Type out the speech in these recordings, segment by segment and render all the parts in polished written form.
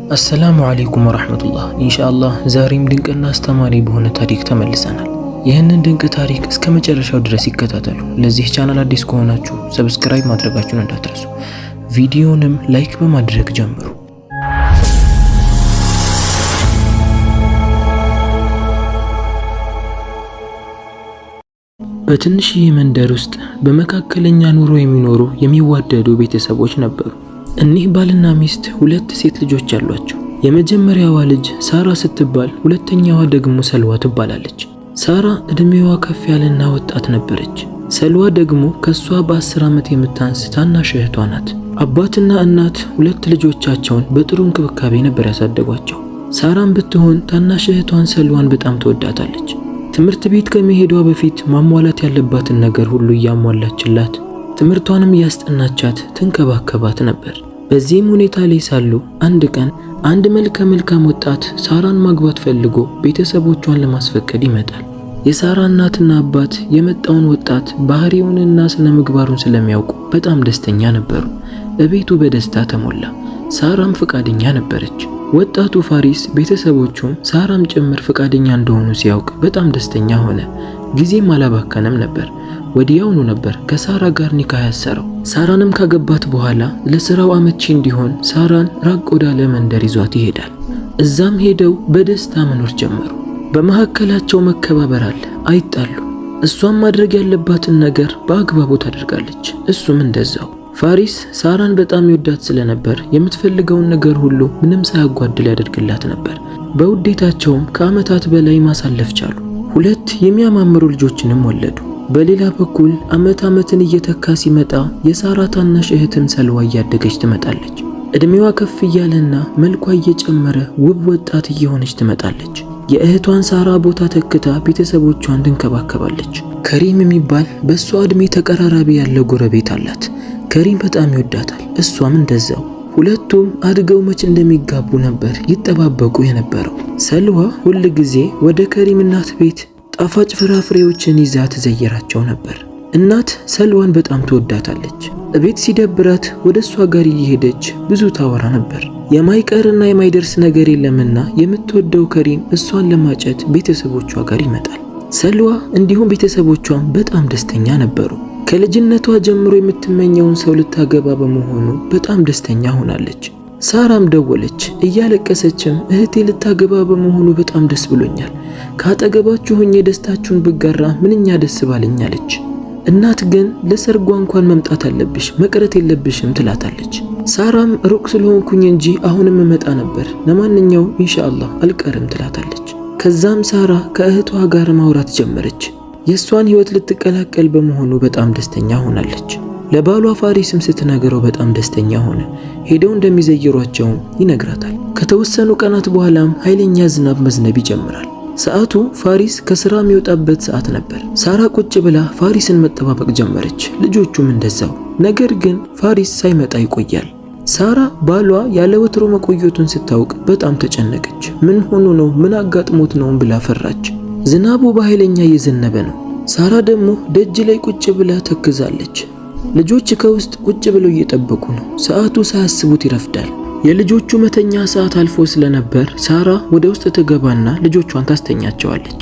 አሰላሙ አለይኩም ወራህመቱላህ። ኢንሻአላህ ዛሬም ድንቅና አስተማሪ በሆነ ታሪክ ተመልሰናል። ይህንን ድንቅ ታሪክ እስከ መጨረሻው ድረስ ይከታተሉ። ለዚህ ቻናል አዲስ ከሆናችሁ ሰብስክራይብ ማድረጋችሁን እንዳትረሱ። ቪዲዮንም ላይክ በማድረግ ጀምሩ። በትንሽዬ መንደር ውስጥ በመካከለኛ ኑሮ የሚኖሩ የሚዋደዱ ቤተሰቦች ነበሩ። እኒህ ባልና ሚስት ሁለት ሴት ልጆች አሏቸው። የመጀመሪያዋ ልጅ ሳራ ስትባል ሁለተኛዋ ደግሞ ሰልዋ ትባላለች። ሳራ እድሜዋ ከፍ ያለና ወጣት ነበረች። ሰልዋ ደግሞ ከሷ በ10 ዓመት የምታንስ ታናሽ እህቷ ናት። አባትና እናት ሁለት ልጆቻቸውን በጥሩ እንክብካቤ ነበር ያሳደጓቸው። ሳራም ብትሆን ታናሽ እህቷን ሰልዋን በጣም ትወዳታለች። ትምህርት ቤት ከመሄዷ በፊት ማሟላት ያለባትን ነገር ሁሉ እያሟላችላት፣ ትምህርቷንም እያስጠናቻት ትንከባከባት ነበር። በዚህም ሁኔታ ላይ ሳሉ አንድ ቀን አንድ መልካም ወጣት ሳራን ማግባት ፈልጎ ቤተሰቦቿን ለማስፈቀድ ይመጣል። የሳራ እናትና አባት የመጣውን ወጣት ባህሪውንና ስነ ምግባሩን ስለሚያውቁ በጣም ደስተኛ ነበሩ። እቤቱ በደስታ ተሞላ። ሳራም ፈቃደኛ ነበረች። ወጣቱ ፋሪስ ቤተሰቦቹም ሳራም ጭምር ፈቃደኛ እንደሆኑ ሲያውቅ በጣም ደስተኛ ሆነ። ጊዜም አላባከነም ነበር። ወዲያውኑ ነበር ከሳራ ጋር ኒካህ ያሰረው። ሳራንም ካገባት በኋላ ለስራው አመቺ እንዲሆን ሳራን ራቅ ወዳለ መንደር ይዟት ይሄዳል። እዛም ሄደው በደስታ መኖር ጀመሩ። በመካከላቸው መከባበር አለ፣ አይጣሉ። እሷም ማድረግ ያለባትን ነገር በአግባቡ ታደርጋለች፣ እሱም እንደዛው። ፋሪስ ሳራን በጣም ይወዳት ስለነበር የምትፈልገውን ነገር ሁሉ ምንም ሳያጓድል ያደርግላት ነበር። በውዴታቸውም ከዓመታት በላይ ማሳለፍ ቻሉ። ሁለት የሚያማምሩ ልጆችንም ወለዱ። በሌላ በኩል ዓመትን እየተካ ሲመጣ የሳራ ታናሽ እህትም ሰልዋ እያደገች ትመጣለች። እድሜዋ ከፍ እያለና መልኳ እየጨመረ ውብ ወጣት እየሆነች ትመጣለች። የእህቷን ሳራ ቦታ ተክታ ቤተሰቦቿን ትንከባከባለች። ከሪም የሚባል በሷ እድሜ ተቀራራቢ ያለ ጎረቤት አላት። ከሪም በጣም ይወዳታል፣ እሷም እንደዛው። ሁለቱም አድገው መች እንደሚጋቡ ነበር ይጠባበቁ የነበረው። ሰልዋ ሁል ጊዜ ወደ ከሪም እናት ቤት ጣፋጭ ፍራፍሬዎችን ይዛ ትዘየራቸው ነበር። እናት ሰልዋን በጣም ትወዳታለች። እቤት ሲደብራት ወደ እሷ ጋር እየሄደች ብዙ ታወራ ነበር። የማይቀርና የማይደርስ ነገር የለምና የምትወደው ከሪም እሷን ለማጨት ቤተሰቦቿ ጋር ይመጣል። ሰልዋ እንዲሁም ቤተሰቦቿም በጣም ደስተኛ ነበሩ። ከልጅነቷ ጀምሮ የምትመኘውን ሰው ልታገባ በመሆኑ በጣም ደስተኛ ሆናለች። ሳራም ደወለች እያለቀሰችም እህቴ ልታገባ በመሆኑ በጣም ደስ ብሎኛል፣ ካጠገባችሁ ሆኜ ደስታችሁን ብጋራ ምንኛ ደስ ባለኛለች። እናት ግን ለሰርጓ እንኳን መምጣት አለብሽ፣ መቅረት የለብሽም ትላታለች። ሳራም ሩቅ ስለሆንኩኝ እንጂ አሁንም መጣ ነበር፣ ለማንኛውም ኢንሻአላህ አልቀርም ትላታለች። ከዛም ሳራ ከእህቷ ጋር ማውራት ጀመረች። የሷን ህይወት ልትቀላቀል በመሆኑ በጣም ደስተኛ ሆናለች። ለባሏ ፋሪስም ስትነግረው በጣም ደስተኛ ሆነ። ሄደው እንደሚዘይሯቸው ይነግራታል። ከተወሰኑ ቀናት በኋላም ኃይለኛ ዝናብ መዝነብ ይጀምራል። ሰዓቱ ፋሪስ ከስራ የሚወጣበት ሰዓት ነበር። ሳራ ቁጭ ብላ ፋሪስን መጠባበቅ ጀመረች፣ ልጆቹም እንደዛው። ነገር ግን ፋሪስ ሳይመጣ ይቆያል። ሳራ ባሏ ያለ ወትሮ መቆየቱን ስታውቅ በጣም ተጨነቀች። ምን ሆኖ ነው? ምን አጋጥሞት ነው ብላ ፈራች። ዝናቡ በኃይለኛ እየዘነበ ነው። ሳራ ደግሞ ደጅ ላይ ቁጭ ብላ ተክዛለች። ልጆች ከውስጥ ቁጭ ብለው እየጠበቁ ነው። ሰዓቱ ሳያስቡት ይረፍዳል። የልጆቹ መተኛ ሰዓት አልፎ ስለነበር ሳራ ወደ ውስጥ ትገባና ልጆቿን ታስተኛቸዋለች።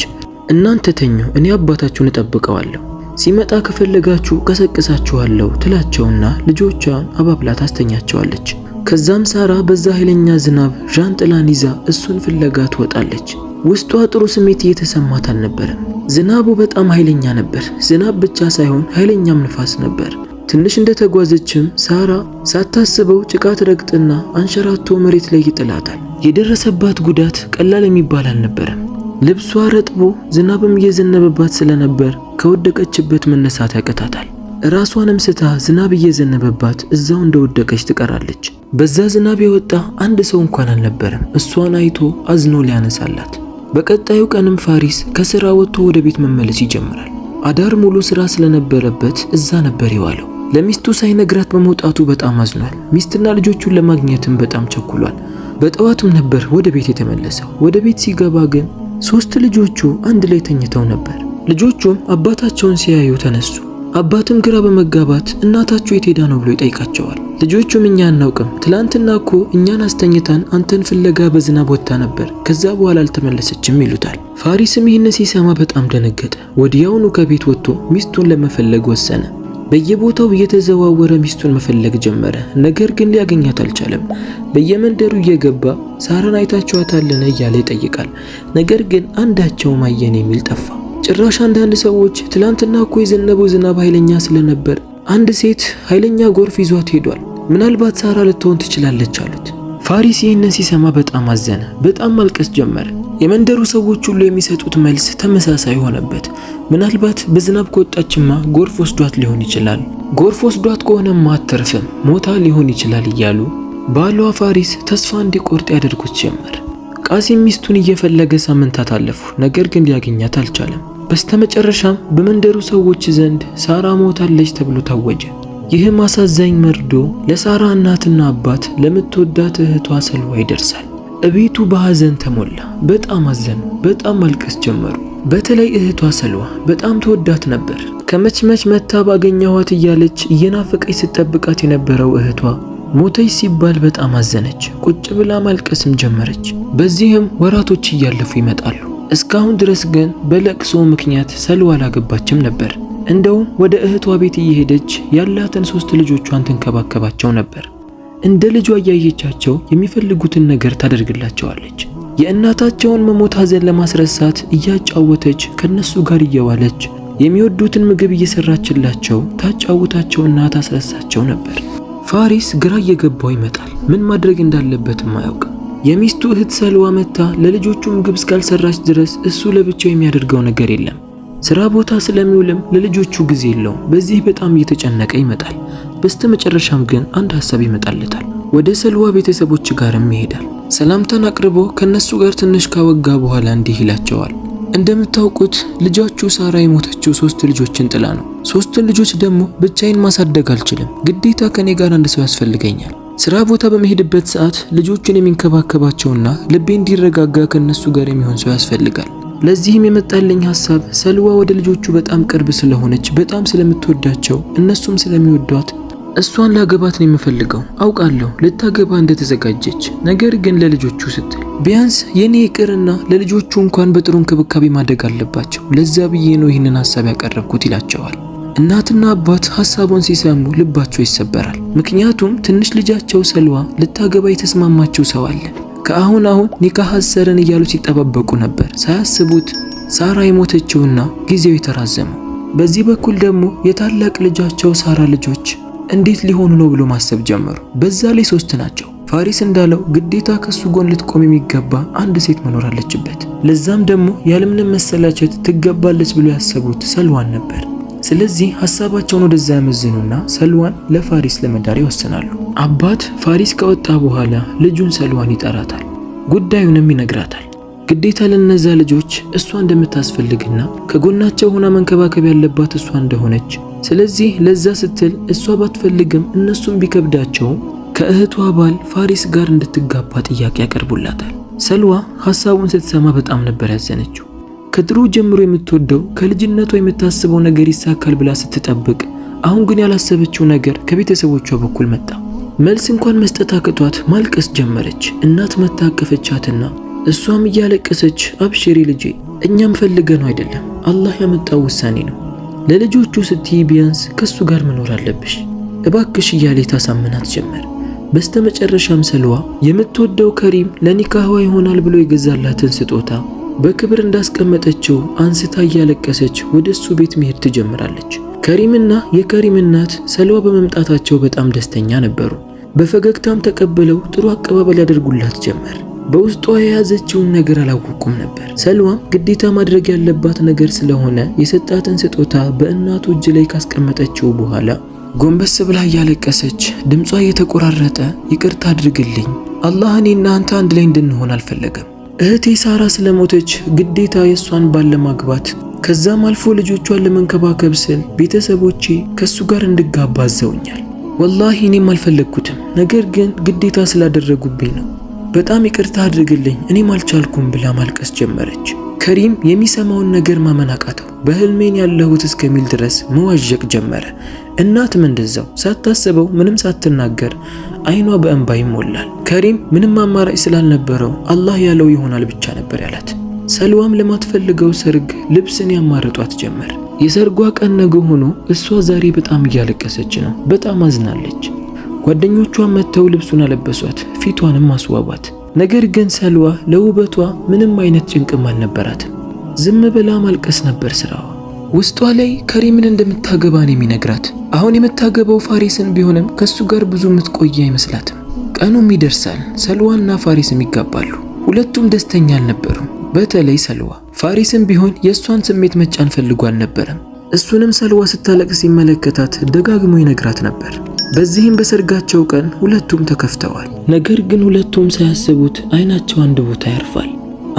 እናንተ ተኙ፣ እኔ አባታችሁን እጠብቀዋለሁ፣ ሲመጣ ከፈለጋችሁ ቀሰቅሳችኋለሁ ትላቸውና ልጆቿን አባብላ ታስተኛቸዋለች። ከዛም ሳራ በዛ ኃይለኛ ዝናብ ዣንጥላን ይዛ እሱን ፍለጋ ትወጣለች። ውስጧ ጥሩ ስሜት እየተሰማት አልነበረም። ዝናቡ በጣም ኃይለኛ ነበር። ዝናብ ብቻ ሳይሆን ኃይለኛም ንፋስ ነበር። ትንሽ እንደተጓዘችም ሳራ ሳታስበው ጭቃ ትረግጥና አንሸራቶ መሬት ላይ ይጥላታል። የደረሰባት ጉዳት ቀላል የሚባል አልነበረም። ልብሷ ረጥቦ ዝናብም እየዘነበባት ስለነበር ከወደቀችበት መነሳት ያቀታታል። ራሷንም ስታ ዝናብ እየዘነበባት እዛው እንደወደቀች ትቀራለች። በዛ ዝናብ የወጣ አንድ ሰው እንኳን አልነበረም እሷን አይቶ አዝኖ ሊያነሳላት። በቀጣዩ ቀንም ፋሪስ ከስራ ወጥቶ ወደ ቤት መመለስ ይጀምራል። አዳር ሙሉ ስራ ስለነበረበት እዛ ነበር የዋለው። ለሚስቱ ሳይነግራት በመውጣቱ በጣም አዝኗል። ሚስትና ልጆቹን ለማግኘትም በጣም ቸኩሏል። በጠዋቱም ነበር ወደ ቤት የተመለሰው። ወደ ቤት ሲገባ ግን 3 ልጆቹ አንድ ላይ ተኝተው ነበር። ልጆቹም አባታቸውን ሲያዩ ተነሱ። አባትም ግራ በመጋባት እናታቸው የት ሄዳ ነው ብሎ ይጠይቃቸዋል። ልጆቹም እኛ አናውቅም፣ ትላንትና እኮ እኛን አስተኝታን አንተን ፍለጋ በዝናብ ወጥታ ነበር፣ ከዛ በኋላ አልተመለሰችም ይሉታል። ፋሪስም ይህን ሲሰማ በጣም ደነገጠ። ወዲያውኑ ከቤት ወጥቶ ሚስቱን ለመፈለግ ወሰነ። በየቦታው እየተዘዋወረ ሚስቱን መፈለግ ጀመረ። ነገር ግን ሊያገኛት አልቻለም። በየመንደሩ እየገባ ሳራን አይታችኋታልን እያለ ይጠይቃል። ነገር ግን አንዳቸውም አየን የሚል ጠፋ። ጭራሽ አንዳንድ ሰዎች ትላንትና እኮ የዘነበው ዝናብ ኃይለኛ ስለነበር አንድ ሴት ኃይለኛ ጎርፍ ይዟት ሄዷል፣ ምናልባት ሳራ ልትሆን ትችላለች አሉት። ፋሪስ ይህንን ሲሰማ በጣም አዘነ። በጣም ማልቀስ ጀመረ። የመንደሩ ሰዎች ሁሉ የሚሰጡት መልስ ተመሳሳይ ሆነበት። ምናልባት በዝናብ ከወጣችማ ጎርፍ ወስዷት ሊሆን ይችላል፣ ጎርፍ ወስዷት ከሆነማ አትተርፍም፣ ሞታ ሊሆን ይችላል እያሉ ባሏ ፋሪስ ተስፋ እንዲቆርጥ ያደርጉት ጀመር። ቃሲም ሚስቱን እየፈለገ ሳምንታት አለፉ። ነገር ግን ሊያገኛት አልቻለም። በስተመጨረሻም በመንደሩ ሰዎች ዘንድ ሳራ ሞታለች ተብሎ ታወጀ። ይህም አሳዛኝ መርዶ ለሳራ እናትና አባት ለምትወዳት እህቷ ሰልዋ ይደርሳል። እቤቱ በሐዘን ተሞላ። በጣም አዘኑ። በጣም ማልቀስ ጀመሩ። በተለይ እህቷ ሰልዋ በጣም ተወዳት ነበር። ከመችመች መታ ባገኘኋት እያለች እየናፈቀች ስትጠብቃት የነበረው እህቷ ሞተች ሲባል በጣም አዘነች። ቁጭ ብላ ማልቀስም ጀመረች። በዚህም ወራቶች እያለፉ ይመጣሉ። እስካሁን ድረስ ግን በለቅሶ ምክንያት ሰልዋ አላገባችም ነበር። እንደውም ወደ እህቷ ቤት እየሄደች ያላትን 3 ልጆቿን ትንከባከባቸው ነበር። እንደ ልጇ እያየቻቸው የሚፈልጉትን ነገር ታደርግላቸዋለች። የእናታቸውን መሞት ሐዘን ለማስረሳት እያጫወተች ከነሱ ጋር እየዋለች የሚወዱትን ምግብ እየሰራችላቸው ታጫውታቸውና ታስረሳቸው ነበር። ፋሪስ ግራ እየገባው ይመጣል። ምን ማድረግ እንዳለበትም አያውቅም። የሚስቱ እህት ሰልዋ መታ ለልጆቹ ምግብ እስካልሰራች ድረስ እሱ ለብቻው የሚያደርገው ነገር የለም። ስራ ቦታ ስለሚውልም ለልጆቹ ጊዜ የለውም። በዚህ በጣም እየተጨነቀ ይመጣል። በስተመጨረሻም ግን አንድ ሐሳብ ይመጣለታል። ወደ ሰልዋ ቤተሰቦች ጋርም ይሄዳል። ሰላምታን አቅርቦ ከነሱ ጋር ትንሽ ካወጋ በኋላ እንዲህ ይላቸዋል። እንደምታውቁት ልጃችሁ ሳራ የሞተችው 3 ልጆችን ጥላ ነው። 3 ልጆች ደግሞ ብቻዬን ማሳደግ አልችልም። ግዴታ ከኔ ጋር አንድ ሰው ያስፈልገኛል። ስራ ቦታ በመሄድበት ሰዓት ልጆቹን የሚንከባከባቸውና ልቤ እንዲረጋጋ ከነሱ ጋር የሚሆን ሰው ያስፈልጋል። ለዚህም የመጣልኝ ሐሳብ ሰልዋ ወደ ልጆቹ በጣም ቅርብ ስለሆነች በጣም ስለምትወዳቸው እነሱም ስለሚወዷት እሷን ላገባት ነው የምፈልገው። አውቃለሁ ልታገባ እንደተዘጋጀች፣ ነገር ግን ለልጆቹ ስትል ቢያንስ የኔ ይቅርና ለልጆቹ እንኳን በጥሩ እንክብካቤ ማደግ አለባቸው። ለዛ ብዬ ነው ይህንን ሐሳብ ያቀረብኩት ይላቸዋል። እናትና አባት ሐሳቡን ሲሰሙ ልባቸው ይሰበራል። ምክንያቱም ትንሽ ልጃቸው ሰልዋ ልታገባ የተስማማቸው ሰው አለ። ከአሁን ኒካህ አሰረን እያሉ ሲጠባበቁ ነበር። ሳያስቡት ሳራ የሞተችውና ጊዜው የተራዘመው። በዚህ በኩል ደግሞ የታላቅ ልጃቸው ሳራ ልጆች እንዴት ሊሆኑ ነው ብሎ ማሰብ ጀመሩ። በዛ ላይ 3 ናቸው። ፋሪስ እንዳለው ግዴታ ከሱ ጎን ልትቆም የሚገባ አንድ ሴት መኖር አለችበት። ለዛም ደግሞ ያለምንም መሰላቸት ትገባለች ብሎ ያሰቡት ሰልዋን ነበር። ስለዚህ ሐሳባቸውን ወደዛ ያመዝኑና ሰልዋን ለፋሪስ ለመዳር ይወስናሉ። አባት ፋሪስ ከወጣ በኋላ ልጁን ሰልዋን ይጠራታል። ጉዳዩንም ይነግራታል። ግዴታ ለነዛ ልጆች እሷ እንደምታስፈልግና ከጎናቸው ሆና መንከባከብ ያለባት እሷ እንደሆነች፣ ስለዚህ ለዛ ስትል እሷ ባትፈልግም እነሱም ቢከብዳቸው ከእህቷ ባል ፋሪስ ጋር እንድትጋባ ጥያቄ ያቀርቡላታል። ሰልዋ ሐሳቡን ስትሰማ በጣም ነበር ያዘነችው። ከድሮ ጀምሮ የምትወደው ከልጅነቷ የምታስበው ነገር ይሳካል ብላ ስትጠብቅ፣ አሁን ግን ያላሰበችው ነገር ከቤተሰቦቿ በኩል መጣ። መልስ እንኳን መስጠት አቅቷት ማልቀስ ጀመረች። እናት መታቀፈቻትና እሷም እያለቀሰች አብሽሪ ልጄ፣ እኛም ፈልገነው አይደለም፣ አላህ ያመጣው ውሳኔ ነው። ለልጆቹ ስትይ ቢያንስ ከሱ ጋር መኖር አለብሽ፣ እባክሽ እያለ ታሳምናት ጀመር። በስተመጨረሻም ሰልዋ የምትወደው ከሪም ለኒካህዋ ይሆናል ብሎ የገዛላትን ስጦታ በክብር እንዳስቀመጠችው አንስታ እያለቀሰች ወደሱ ቤት መሄድ ትጀምራለች። ከሪምና የከሪም እናት ሰልዋ በመምጣታቸው በጣም ደስተኛ ነበሩ። በፈገግታም ተቀበለው ጥሩ አቀባበል ያደርጉላት ጀመር። በውስጧ የያዘችውን ነገር አላወቁም ነበር። ሰልዋም ግዴታ ማድረግ ያለባት ነገር ስለሆነ የሰጣትን ስጦታ በእናቱ እጅ ላይ ካስቀመጠችው በኋላ ጎንበስ ብላ እያለቀሰች ድምጿ እየተቆራረጠ ይቅርታ አድርግልኝ፣ አላህ እኔና አንተ አንድ ላይ እንድንሆን አልፈለገም። እህቴ ሳራ ስለሞተች ግዴታ የሷን ባል ለማግባት ከዛም አልፎ ልጆቿን ለመንከባከብ ስል ቤተሰቦቼ ከሱ ጋር እንድጋባ አዘውኛል። ወላሂ እኔም አልፈለግኩትም፣ ነገር ግን ግዴታ ስላደረጉብኝ ነው። በጣም ይቅርታ አድርግልኝ፣ እኔም አልቻልኩም ብላ ማልቀስ ጀመረች። ከሪም የሚሰማውን ነገር ማመን አቃተው። በህልሜን ያለሁት እስከሚል ድረስ መዋዠቅ ጀመረ። እናትም እንደዛው ሳታስበው ምንም ሳትናገር አይኗ በእንባ ይሞላል። ከሪም ምንም አማራጭ ስላልነበረው አላህ ያለው ይሆናል ብቻ ነበር ያላት። ሰልዋም ለማትፈልገው ሰርግ ልብስን ያማርጧት ጀመር። የሰርጓ ቀን ነገ ሆኖ እሷ ዛሬ በጣም እያለቀሰች ነው። በጣም አዝናለች። ጓደኞቿ መጥተው ልብሱን አለበሷት፣ ፊቷንም አስዋቧት። ነገር ግን ሰልዋ ለውበቷ ምንም አይነት ጭንቅም አልነበራትም። ዝም ብላ ማልቀስ ነበር ስራዋ። ውስጧ ላይ ከሪምን እንደምታገባ ነው የሚነግራት። አሁን የምታገባው ፋሪስን ቢሆንም ከሱ ጋር ብዙ የምትቆይ አይመስላትም። ቀኑም ይደርሳል፣ ሰልዋና ፋሪስም ይጋባሉ። ሁለቱም ደስተኛ አልነበሩም። በተለይ ሰልዋ። ፋሪስም ቢሆን የእሷን ስሜት መጫን ፈልጎ አልነበረም። እሱንም ሰልዋ ስታለቅስ ሲመለከታት ደጋግሞ ይነግራት ነበር። በዚህም በሰርጋቸው ቀን ሁለቱም ተከፍተዋል። ነገር ግን ሁለቱም ሳያስቡት አይናቸው አንድ ቦታ ያርፋል።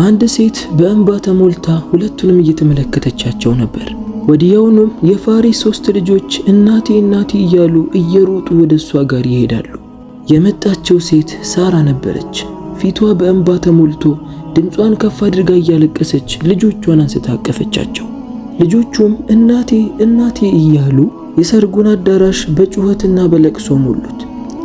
አንድ ሴት በእንባ ተሞልታ ሁለቱንም እየተመለከተቻቸው ነበር። ወዲያውኑም የፋሪስ 3 ልጆች እናቴ እናቴ እያሉ እየሮጡ ወደ እሷ ጋር ይሄዳሉ። የመጣቸው ሴት ሳራ ነበረች። ፊቷ በእንባ ተሞልቶ ድምጿን ከፍ አድርጋ እያለቀሰች ልጆቿን አንስታ አቀፈቻቸው። ልጆቹም እናቴ እናቴ እያሉ የሰርጉን አዳራሽ በጩኸትና በለቅሶ ሞሉት።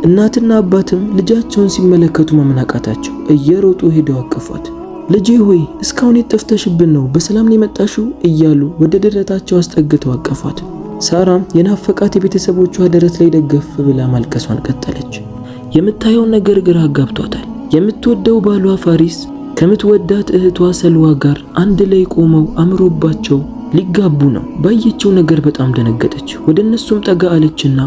እናትና አባትም ልጃቸውን ሲመለከቱ ማመናቃታቸው እየሮጡ ሄደው አቀፏት። ልጄ ሆይ እስካሁን የጠፍተሽብን ነው፣ በሰላም ነው የመጣሽው እያሉ ወደ ደረታቸው አስጠግተው አቀፏት። ሳራም የናፈቃት የቤተሰቦቿ ደረት ላይ ደገፍ ብላ ማልቀሷን ቀጠለች። የምታየው ነገር ግራ አጋብቷታል። የምትወደው ባሏ ፋሪስ ከምትወዳት እህቷ ሰልዋ ጋር አንድ ላይ ቆመው አምሮባቸው ሊጋቡ ነው። ባየችው ነገር በጣም ደነገጠች። ወደ እነሱም ጠጋ አለችና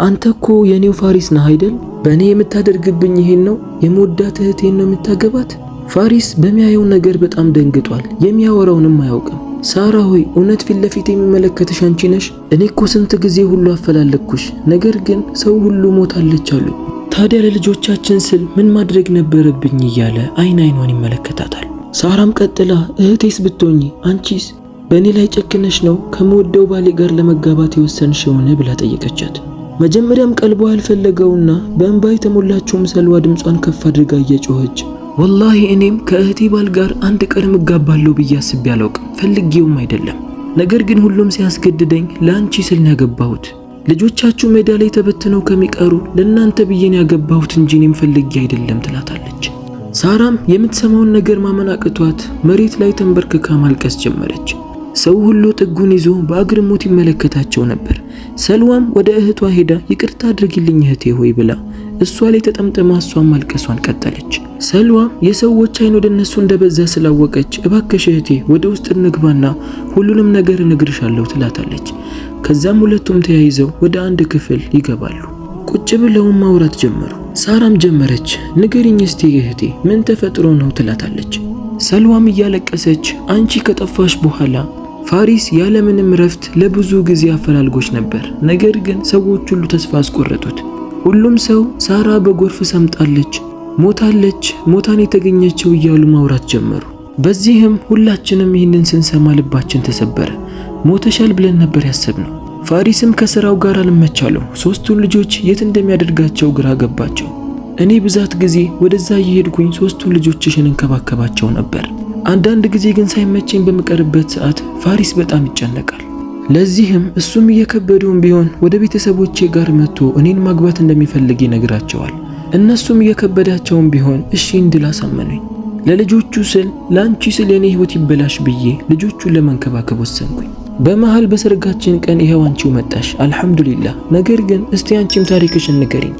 አንተ እኮ የኔው ፋሪስ ነህ አይደል? በእኔ የምታደርግብኝ ይሄን ነው? የምወዳት እህቴን ነው የምታገባት? ፋሪስ በሚያየው ነገር በጣም ደንግጧል። የሚያወራውንም አያውቅም። ሳራ ሆይ እውነት ፊት ለፊት የሚመለከትሽ አንቺ ነሽ? እኔ እኮ ስንት ጊዜ ሁሉ አፈላለኩሽ፣ ነገር ግን ሰው ሁሉ ሞታለች አሉ። ታዲያ ለልጆቻችን ስል ምን ማድረግ ነበረብኝ እያለ አይኗን ይመለከታታል። ሳራም ቀጥላ እህቴስ ብትሆኚ አንቺስ በእኔ ላይ ጨክነሽ ነው ከመወደው ባሌ ጋር ለመጋባት የወሰንሽውን ብላ ጠየቀቻት። መጀመሪያም ቀልቧ ያልፈለገውና በእንባ የተሞላችው ሰልዋ ድምጿን ከፍ አድርጋ እየጮኸች ወላሂ እኔም ከእህቴ ባል ጋር አንድ ቀን እጋባለሁ ብዬ አስቤ አላውቅም፣ ፈልጌውም አይደለም። ነገር ግን ሁሉም ሲያስገድደኝ ለአንቺ ስል ነው ያገባሁት። ልጆቻችሁ ሜዳ ላይ ተበትነው ከሚቀሩ ለእናንተ ብዬ ነው ያገባሁት እንጂ እኔም ፈልጌ አይደለም ትላታለች። ሳራም የምትሰማውን ነገር ማመን አቅቷት መሬት ላይ ተንበርክካ ማልቀስ ጀመረች። ሰው ሁሉ ጥጉን ይዞ በአግርሞት ይመለከታቸው ነበር። ሰልዋም ወደ እህቷ ሄዳ ይቅርታ አድርጊልኝ እህቴ ሆይ ብላ እሷ ላይ ተጠምጥማ እሷን ማልቀሷን ቀጠለች። ሰልዋም የሰዎች አይን ወደ እነሱ እንደበዛ ስላወቀች እባክሽ እህቴ ወደ ውስጥ እንግባና ሁሉንም ነገር እነግርሻለሁ ትላታለች። ከዛም ሁለቱም ተያይዘው ወደ አንድ ክፍል ይገባሉ። ቁጭ ብለው ማውራት ጀመሩ። ሳራም ጀመረች ንገሪኝ እስቲ እህቴ ምን ተፈጥሮ ነው ትላታለች። ሰልዋም እያለቀሰች አንቺ ከጠፋሽ በኋላ ፋሪስ ያለምንም ረፍት ለብዙ ጊዜ አፈላልጎች ነበር። ነገር ግን ሰዎች ሁሉ ተስፋ አስቆረጡት። ሁሉም ሰው ሳራ በጎርፍ ሰምጣለች፣ ሞታለች፣ ሞታን የተገኘችው እያሉ ማውራት ጀመሩ። በዚህም ሁላችንም ይህንን ስንሰማ ልባችን ተሰበረ። ሞተሻል ብለን ነበር ያሰብነው። ፋሪስም ከስራው ጋር አልመቻለው። 3ቱን ልጆች የት እንደሚያደርጋቸው ግራ ገባቸው። እኔ ብዛት ጊዜ ወደዛ እየሄድኩኝ 3ቱን ልጆችሽን እንከባከባቸው ነበር። አንዳንድ ጊዜ ግን ሳይመቸኝ በመቀርበት ሰዓት ፋሪስ በጣም ይጨነቃል። ለዚህም እሱም እየከበደውም ቢሆን ወደ ቤተሰቦቼ ጋር መጥቶ እኔን ማግባት እንደሚፈልግ ይነግራቸዋል። እነሱም እየከበዳቸውም ቢሆን እሺ እንድል አሳመኑኝ። ለልጆቹ ስል ለአንቺ ስል የኔ ህይወት ይበላሽ ብዬ ልጆቹን ለመንከባከብ ወሰንኩኝ። በመሃል በሰርጋችን ቀን ይሄው አንቺው መጣሽ፣ አልহামዱሊላህ። ነገር ግን እስቲ አንቺም ታሪክሽን ንገሪኝ።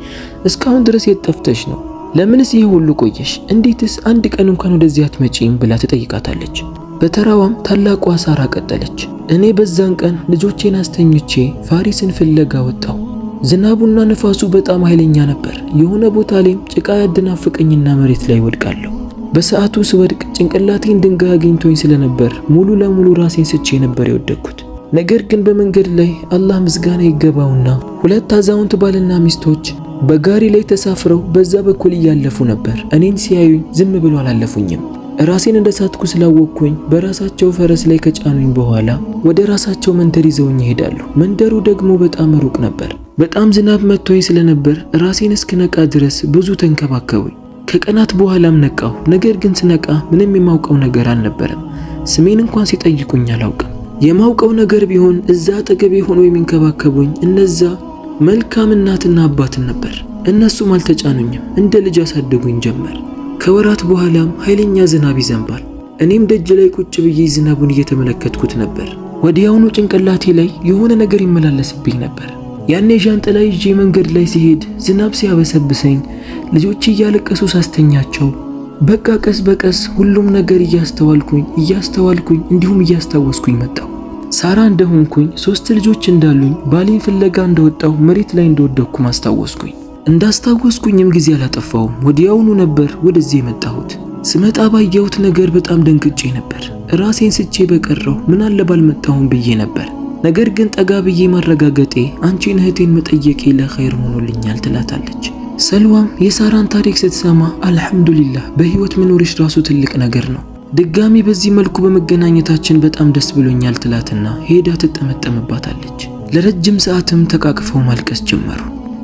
እስካሁን ድረስ የት ጠፍተሽ ነው? ለምንስ ይሄ ሁሉ ቆየሽ? እንዴትስ አንድ ቀን እንኳን ወደዚህ አትመጪም ብላ ትጠይቃታለች። በተራዋም ታላቋ ሳራ ቀጠለች። እኔ በዛን ቀን ልጆቼን አስተኝቼ ፋሪስን ፍለጋ ወጣሁ። ዝናቡና ነፋሱ በጣም ኃይለኛ ነበር። የሆነ ቦታ ላይ ጭቃ ያደናፍቀኝና መሬት ላይ ወድቃለሁ። በሰዓቱ ስወድቅ ጭንቅላቴን ድንጋይ አግኝቶኝ ስለነበር ሙሉ ለሙሉ ራሴን ስቼ ነበር የወደቅኩት። ነገር ግን በመንገድ ላይ አላህ ምስጋና ይገባውና 2 አዛውንት ባልና ሚስቶች በጋሪ ላይ ተሳፍረው በዛ በኩል እያለፉ ነበር። እኔን ሲያዩኝ ዝም ብሎ አላለፉኝም። ራሴን እንደሳትኩ ስላወቅኩኝ በራሳቸው ፈረስ ላይ ከጫኑኝ በኋላ ወደ ራሳቸው መንደር ይዘውኝ ይሄዳሉ። መንደሩ ደግሞ በጣም ሩቅ ነበር። በጣም ዝናብ መጥቶኝ ስለነበር ራሴን እስክነቃ ድረስ ብዙ ተንከባከቡኝ። ከቀናት በኋላም ነቃሁ። ነገር ግን ስነቃ ምንም የማውቀው ነገር አልነበረም። ስሜን እንኳን ሲጠይቁኝ አላውቅም። የማውቀው ነገር ቢሆን እዛ አጠገቤ ሆኖ የሚንከባከቡኝ እነዛ መልካም እናትና አባትን ነበር። እነሱም አልተጫኑኝም፣ እንደ ልጅ ያሳደጉኝ ጀመር። ከወራት በኋላም ኃይለኛ ዝናብ ይዘንባል። እኔም ደጅ ላይ ቁጭ ብዬ ዝናቡን እየተመለከትኩት ነበር። ወዲያውኑ ጭንቅላቴ ላይ የሆነ ነገር ይመላለስብኝ ነበር። ያኔ ዣንጥላ ይዤ መንገድ ላይ ሲሄድ ዝናብ ሲያበሰብሰኝ፣ ልጆች እያለቀሱ ሳስተኛቸው፣ በቃ ቀስ በቀስ ሁሉም ነገር እያስተዋልኩኝ እንዲሁም እያስታወስኩኝ መጣሁ። ሳራ እንደሆንኩኝ 3 ልጆች እንዳሉኝ ባሌን ፍለጋ እንደወጣው መሬት ላይ እንደወደቅኩ አስታወስኩኝ። እንዳስታወስኩኝም ጊዜ አላጠፋውም። ወዲያውኑ ነበር ወደዚህ የመጣሁት። ስመጣ ባየሁት ነገር በጣም ደንግጬ ነበር። ራሴን ስቼ በቀረው ምን አለ ባልመጣሁም ብዬ ነበር። ነገር ግን ጠጋ ብዬ ማረጋገጤ አንቺን እህቴን መጠየቄ ለኸይር ሆኖልኛል ትላታለች። ሰልዋም የሳራን ታሪክ ስትሰማ አልሐምዱሊላህ በህይወት መኖርሽ ራሱ ትልቅ ነገር ነው፣ ድጋሚ በዚህ መልኩ በመገናኘታችን በጣም ደስ ብሎኛል ትላትና ሄዳ ትጠመጠምባታለች። ለረጅም ሰዓትም ተቃቅፈው ማልቀስ ጀመሩ።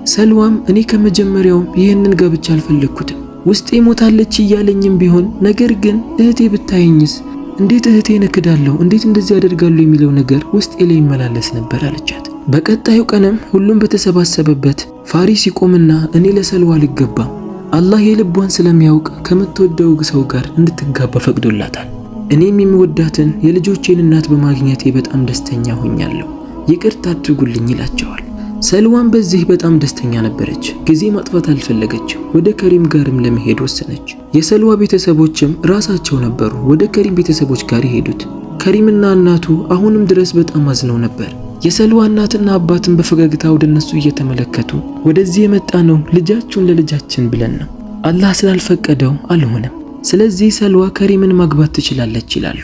ሰልዋም እኔ ከመጀመሪያውም ይህንን ጋብቻ አልፈለግኩትም፣ ውስጤ ሞታለች እያለኝም ቢሆን ነገር ግን እህቴ ብታየኝስ እንዴት እህቴን እክዳለሁ፣ እንዴት እንደዚህ ያደርጋሉ የሚለው ነገር ውስጤ ላይ ይመላለስ ነበር አለቻት። በቀጣዩ ቀንም ሁሉም በተሰባሰበበት ፋሪስ ይቆምና እኔ ለሰልዋ አልገባም፣ አላህ የልቧን ስለሚያውቅ ከምትወደው ሰው ጋር እንድትጋባ ፈቅዶላታል። እኔም የሚወዳትን የልጆቼን እናት በማግኘቴ በጣም ደስተኛ ሆኛለሁ፣ ይቅርታ አድርጉልኝ ይላቸዋል። ሰልዋን በዚህ በጣም ደስተኛ ነበረች። ጊዜ ማጥፋት አልፈለገችም። ወደ ከሪም ጋርም ለመሄድ ወሰነች። የሰልዋ ቤተሰቦችም ራሳቸው ነበሩ ወደ ከሪም ቤተሰቦች ጋር የሄዱት። ከሪምና እናቱ አሁንም ድረስ በጣም አዝነው ነበር። የሰልዋ እናትና አባትን በፈገግታ ወደ እነሱ እየተመለከቱ ወደዚህ የመጣ ነው ልጃችሁን ለልጃችን ብለን ነው፣ አላህ ስላልፈቀደው አልሆነም፣ ስለዚህ ሰልዋ ከሪምን ማግባት ትችላለች ይላሉ።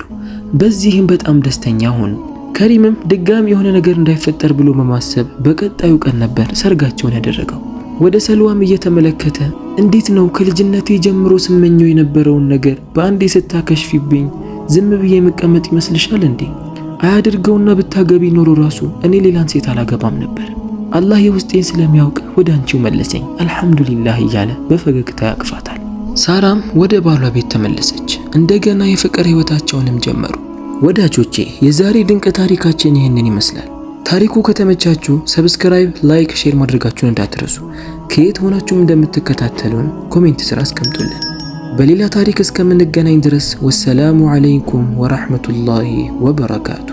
በዚህም በጣም ደስተኛ ሆኑ። ከሪምም ድጋሚ የሆነ ነገር እንዳይፈጠር ብሎ በማሰብ በቀጣዩ ቀን ነበር ሰርጋቸውን ያደረገው። ወደ ሰልዋም እየተመለከተ እንዴት ነው ከልጅነቴ ጀምሮ ስመኘው የነበረውን ነገር በአንዴ ስታከሽፊብኝ ዝም ብዬ መቀመጥ ይመስልሻል እንዴ? አያድርገውና ብታገቢ ኖሮ ራሱ እኔ ሌላን ሴት አላገባም ነበር። አላህ የውስጤን ስለሚያውቅ ወደ አንቺው መለሰኝ አልሐምዱሊላህ እያለ በፈገግታ ያቅፋታል። ሳራም ወደ ባሏ ቤት ተመለሰች። እንደገና የፍቅር ህይወታቸውንም ጀመሩ። ወዳጆቼ የዛሬ ድንቅ ታሪካችን ይህንን ይመስላል። ታሪኩ ከተመቻችሁ ሰብስክራይብ፣ ላይክ፣ ሼር ማድረጋችሁን እንዳትረሱ። ከየት ሆናችሁም እንደምትከታተሉን ኮሜንት ስራ አስቀምጡልን። በሌላ ታሪክ እስከምንገናኝ ድረስ ወሰላሙ አለይኩም ወራህመቱላሂ ወበረካቱ።